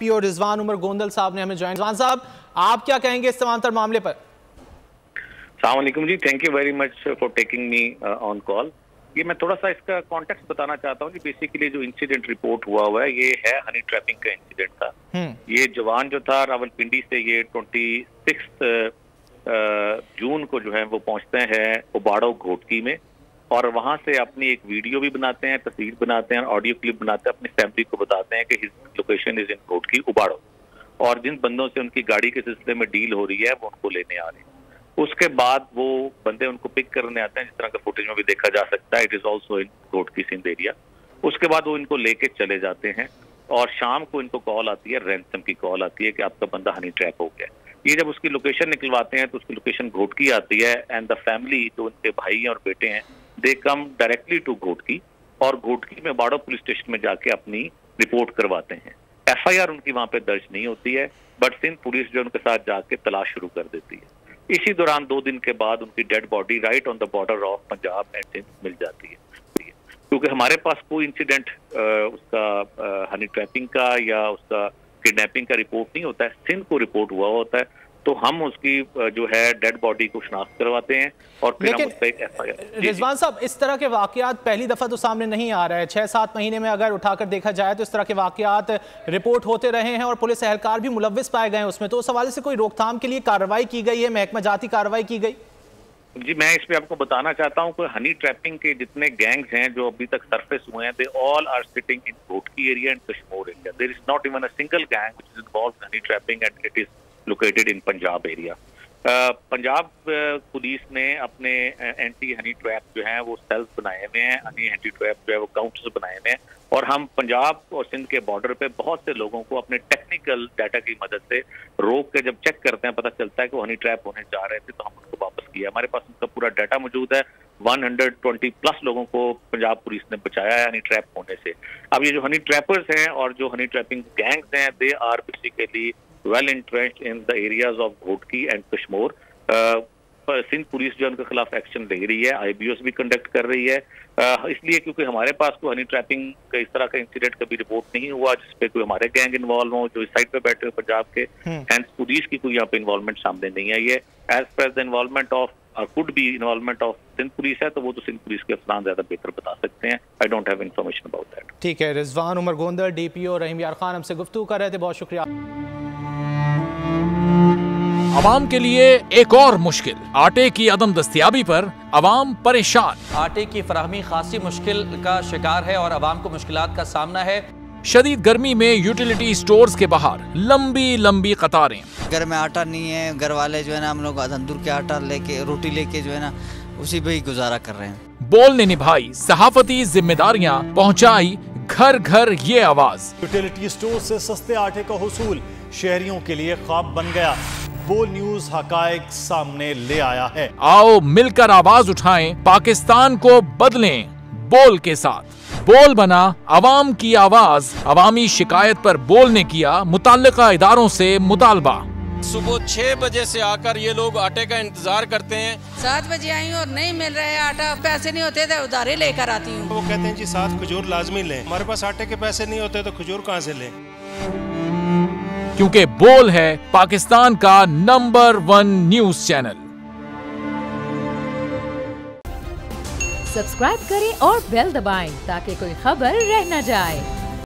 PO Rizwan Umar Gondal साहब ने हमें ज्वाइन। रिजवान साहब, आप क्या कहेंगे इस तमाम मामले पर? अस्सलाम वालेकुम जी, thank you very much for taking me on call. ये मैं थोड़ा सा इसका कॉन्टेक्स्ट बताना चाहता हूँ कि बेसिकली जो इंसिडेंट रिपोर्ट हुआ है ये है हनी ट्रैपिंग का इंसिडेंट था। ये जवान जो था रावलपिंडी से ये 26 जून को जो है वो पहुंचते हैं उबाड़ो घोटकी में और वहां से अपनी एक वीडियो भी बनाते हैं, तस्वीर बनाते हैं, ऑडियो क्लिप बनाते हैं, अपनी फैमिली को बताते हैं कि his location is in Ghotki Ubauro, और जिन बंदों से उनकी गाड़ी के सिलसिले में डील हो रही है वो उनको लेने आ रहे हैं। उसके बाद वो बंदे उनको पिक करने आते हैं, जिस तरह का फुटेज में भी देखा जा सकता है, it is also in Ghotki Sindh area. उसके बाद वो इनको लेके चले जाते हैं और शाम को इनको कॉल आती है, रैंसम की कॉल आती है कि आपका बंदा हनी ट्रैप हो गया। ये जब उसकी लोकेशन निकलवाते हैं तो उसकी लोकेशन घोटकी आती है एंड द फैमिली, जो उनके भाई हैं और बेटे हैं, दे कम डायरेक्टली टू घोटकी और घोटकी में बाड़ो पुलिस स्टेशन में जाके अपनी रिपोर्ट करवाते हैं। FIR उनकी वहां पे दर्ज नहीं होती है, बट सिंध पुलिस जो उनके साथ जाके तलाश शुरू कर देती है। इसी दौरान 2 दिन के बाद उनकी dead body right on the border of Punjab and Sindh मिल जाती है। क्योंकि हमारे पास कोई इंसिडेंट उसका हनी ट्रैपिंग का या उसका किडनैपिंग का रिपोर्ट नहीं होता है, सिंध को रिपोर्ट हुआ होता है, तो हम उसकी जो है डेड बॉडी को शनाख्त करवाते हैं और फिर हम उस पर एक FIR। रिजवान साहब, इस तरह के वाकयात पहली दफा तो सामने नहीं आ रहा है। 6-7 महीने में अगर उठाकर देखा जाए तो इस तरह के वाकयात रिपोर्ट होते रहे हैं और पुलिस एहलकार भी मुलव्विस पाए गए हैं उसमें। तो उस हवाले से कोई रोकथाम के लिए कार्रवाई की गई है, महकमा जाती कार्रवाई की गई? जी, मैं इस पे आपको बताना चाहता हूँ कि हनी ट्रैपिंग के जितने गैंग्स हैं जो अभी तक सरफेस हुए हैं, they all are sitting in Ghotki area and Kashmir area. There is not even a single gang which is involved in honey trapping and it is located in Punjab area. Punjab police ने अपने एंटी हनी ट्रैप जो हैं वो sales बनाए हुए हैं, Honey anti trap जो है वो काउंटर्स बनाए हुए हैं, और हम पंजाब और सिंध के बॉर्डर पे बहुत से लोगों को अपने टेक्निकल डाटा की मदद से रोक के जब चेक करते हैं, पता चलता है कि वो हनी ट्रैप होने जा रहे थे, तो हम उनको वापस किया। हमारे पास उनका पूरा डाटा मौजूद है। 120+ लोगों को पंजाब पुलिस ने बचाया है हनी ट्रैप होने से। अब ये जो हनी ट्रैपर्स हैं और जो हनी ट्रैपिंग गैंग्स हैं, they are basically well entrenched in the areas of Ghotki and Kashmir. Sindh police जो उनके खिलाफ एक्शन ले रही है, IBOs भी कंडक्ट कर रही है, इसलिए क्योंकि हमारे पास कोई हनी ट्रैपिंग का इस तरह का इंसिडेंट कभी रिपोर्ट नहीं हुआ जिसपे कोई हमारे गैंग इन्वॉल्व हो, जो इस साइड पे बैठे हुए पंजाब के, एंड पुलिस की कोई यहाँ पे इन्वॉल्वमेंट सामने नहीं है। ये एज पर the involvement of could be involvement of Sindh police है, तो वो तो सिंध पुलिस के अफसरान ज्यादा बेहतर बता सकते हैं। I don't have information about that. ठीक है, रिजवान उमर गोंदल DPO रहीम यार खान हमसे गुफ्तगू कर रहे थे, बहुत शुक्रिया। आवाम के लिए एक और मुश्किल, आटे की अदम दस्तयाबी पर आवाम परेशान। आटे की फराहमी खासी मुश्किल का शिकार है और आवाम को मुश्किलात का सामना है। शदीद गर्मी में यूटिलिटी स्टोर्स के बाहर लंबी लंबी कतारें। घर में आटा नहीं है, घर वाले जो है ना हम लोग तंदूर के आटा लेके, रोटी लेके जो है ना उसी पे ही गुजारा कर रहे हैं। बोल ने निभाई सहाफती जिम्मेदारियां, पहुंचाई घर घर ये आवाज। यूटिलिटी स्टोर से सस्ते आटे का हुसूल शहरियों के लिए ख्वाब बन गया। बोल न्यूज हकायक सामने ले आया है। आओ मिलकर आवाज उठाएं, पाकिस्तान को बदलें बोल के साथ। बोल बना आवाम की आवाज। अवामी शिकायत पर बोल ने किया मुताल्लिका इदारों से मुतालबा। सुबह 6 बजे से आकर ये लोग आटे का इंतजार करते हैं। 7 बजे आई हूँ और नहीं मिल रहा है आटा, पैसे नहीं होते थे उधारे लेकर आती हूँ। वो कहते हैं जी 7 खजूर लाजमी लें। हमारे पास आटे के पैसे नहीं होते तो खजूर कहाँ से लें? क्योंकि बोल है पाकिस्तान का नंबर 1 न्यूज चैनल। सब्सक्राइब करें और बेल दबाएं ताकि कोई खबर रह न जाए।